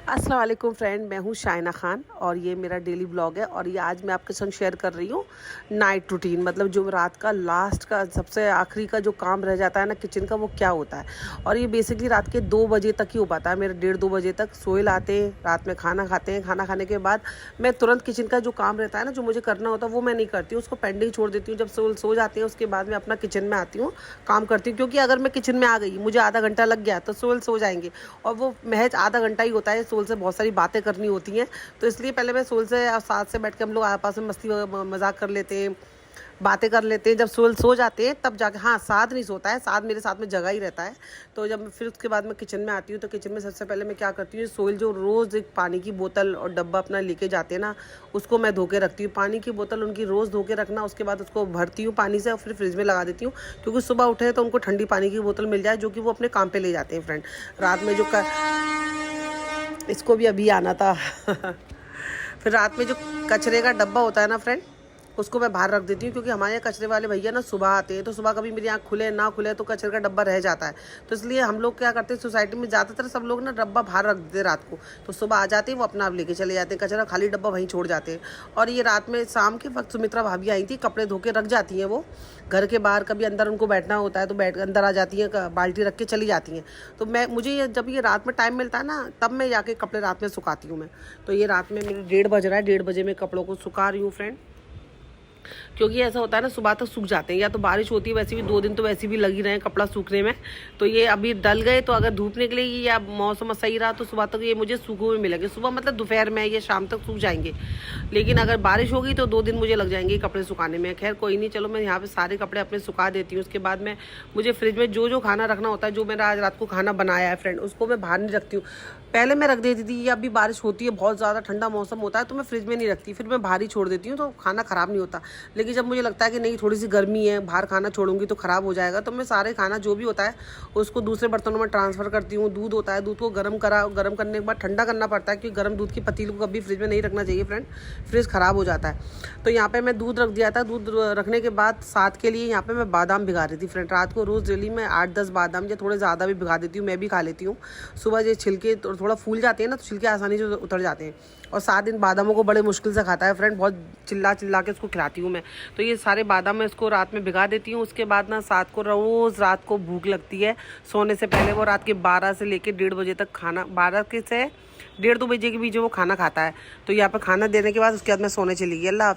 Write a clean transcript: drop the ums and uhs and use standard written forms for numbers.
अस्सलाम वालेकुम फ्रेंड, मैं हूँ शाइना खान और ये मेरा डेली ब्लॉग है। और ये आज मैं आपके संग शेयर कर रही हूँ नाइट रूटीन, मतलब जो रात का लास्ट का सबसे आखिरी का जो काम रह जाता है ना किचन का, वो क्या होता है। और ये बेसिकली रात के 2 बजे तक ही हो पाता है मेरे, 1:30-2 बजे तक सोए लाते हैं, रात में खाना खाते हैं। खाना खाने के बाद मैं तुरंत किचन का जो काम रहता है ना, जो मुझे करना होता है वो मैं नहीं करती हूँ, उसको पेंडिंग छोड़ देती हूँ। जब सो जाते हैं उसके बाद मैं अपना किचन में आती हूँ, काम करती हूँ। क्योंकि अगर मैं किचन में आ गई, मुझे आधा घंटा लग गया तो सो जाएंगे, और वो महज आधा घंटा ही होता है। सोल से बहुत सारी बातें करनी होती हैं, तो इसलिए पहले मैं सोल से और साथ से बैठ के हम लोग आपस में मस्ती मजाक कर लेते हैं, बातें कर लेते हैं। जब सोल सो जाते हैं तब जाके, हाँ साथ नहीं सोता है, साथ मेरे साथ में जगह ही रहता है। तो जब फिर उसके बाद मैं किचन में आती हूँ, तो किचन में सबसे पहले मैं क्या करती हूँ, सोल जो रोज़ एक पानी की बोतल और डब्बा अपना लेके जाते हैं ना, उसको मैं धो के रखती हूँ। पानी की बोतल उनकी रोज़ धो के रखना, उसके बाद उसको भरती हूँ पानी से और फिर फ्रिज में लगा देती हूँ। क्योंकि सुबह उठे तो उनको ठंडी पानी की बोतल मिल जाए, जो कि वो अपने काम पे ले जाते हैं फ्रेंड। रात में जो इसको भी अभी आना था फिर रात में जो कचरे का डब्बा होता है ना फ्रेंड, उसको मैं बाहर रख देती हूँ। क्योंकि हमारे यहाँ कचरे वाले भैया ना सुबह आते हैं, तो सुबह कभी मेरी आँख खुले ना खुले तो कचरे का डब्बा रह जाता है। तो इसलिए हम लोग क्या करते हैं, सोसाइटी में ज़्यादातर सब लोग ना डब्बा बाहर रख देते हैं रात को। तो सुबह आ जाते हैं, वो अपना आप लेके चले जाते हैं, कचरा खाली डब्बा वहीं छोड़ जाते हैं। और ये रात में शाम के वक्त सुमित्रा भाभी आई थी, कपड़े धो के रख जाती हैं वो घर के बाहर। कभी अंदर उनको बैठना होता है तो बैठ अंदर आ जाती हैं, बाल्टी रख के चली जाती हैं। तो मुझे जब ये रात में टाइम मिलता है ना, तब मैं जाके कपड़े रात में सुखाती हूँ मैं। तो ये रात में मेरे 1:30 बज रहा है, 1:30 बजे मैं कपड़ों को सुखा रही हूँ फ्रेंड। क्योंकि ऐसा होता है ना, सुबह तक सूख जाते हैं, या तो बारिश होती है, वैसे भी 2 दिन तो वैसे भी लगी रहे कपड़ा सूखने में। तो ये अभी डल गए, तो अगर धूप निकलेगी या मौसम सही रहा तो सुबह तक ये मुझे सूखे हुए मिलेंगे। सुबह मतलब दोपहर में या शाम तक सूख जाएंगे। लेकिन अगर बारिश होगी तो 2 दिन मुझे लग जाएंगे कपड़े सुखाने में। खैर कोई नहीं, चलो मैं यहाँ पे सारे कपड़े अपने सुखा देती हूँ। उसके बाद में मुझे फ्रिज में जो जो खाना रखना होता है, जो मैंने आज रात को खाना बनाया है फ्रेंड, उसको मैं बाहर नहीं रखती हूँ। पहले मैं रख देती थी, या अभी बारिश होती है, बहुत ज़्यादा ठंडा मौसम होता है, तो मैं फ्रिज में नहीं रखती, फिर मैं बाहर ही छोड़ देती हूँ, तो खाना ख़राब नहीं होता। लेकिन जब मुझे लगता है कि नहीं थोड़ी सी गर्मी है, बाहर खाना छोड़ूंगी तो ख़राब हो जाएगा, तो मैं सारे खाना जो भी होता है उसको दूसरे बर्तनों में ट्रांसफ़र करती हूँ। दूध होता है, दूध को गर्म करने के बाद ठंडा करना पड़ता है, क्योंकि गर्म दूध की पतीली को कभी फ्रिज में नहीं रखना चाहिए फ्रेंड, फ्रिज ख़राब हो जाता है। तो यहाँ पे मैं दूध रख दिया था। दूध रखने के बाद साथ के लिए यहाँ पे मैं बादाम भिगा रही थी फ्रेंड। रात को रोज़ डेली मैं 8-10 बादाम या थोड़े ज़्यादा भी भिगा देती हूँ, मैं भी खा लेती हूँ। सुबह ये छिलके थोड़ा फूल जाते हैं ना, तो छिलके आसानी से उतर जाते हैं। और 7 दिन बादामों को बड़े मुश्किल से खाता है फ्रेंड, बहुत चिल्ला चिल्ला के उसको खिलाती हूँ मैं। तो ये सारे बादाम मैं इसको रात में भिगा देती हूँ। उसके बाद ना साथ को रोज़ रात को भूख लगती है सोने से पहले। वो रात के 12 से लेकर 1:30 बजे तक खाना, 12 से 1:30-2 बजे के बीच वो खाना खाता है। तो यहाँ पर खाना देने के बाद उसके बाद मैं सोने चली गई। अल्लाह।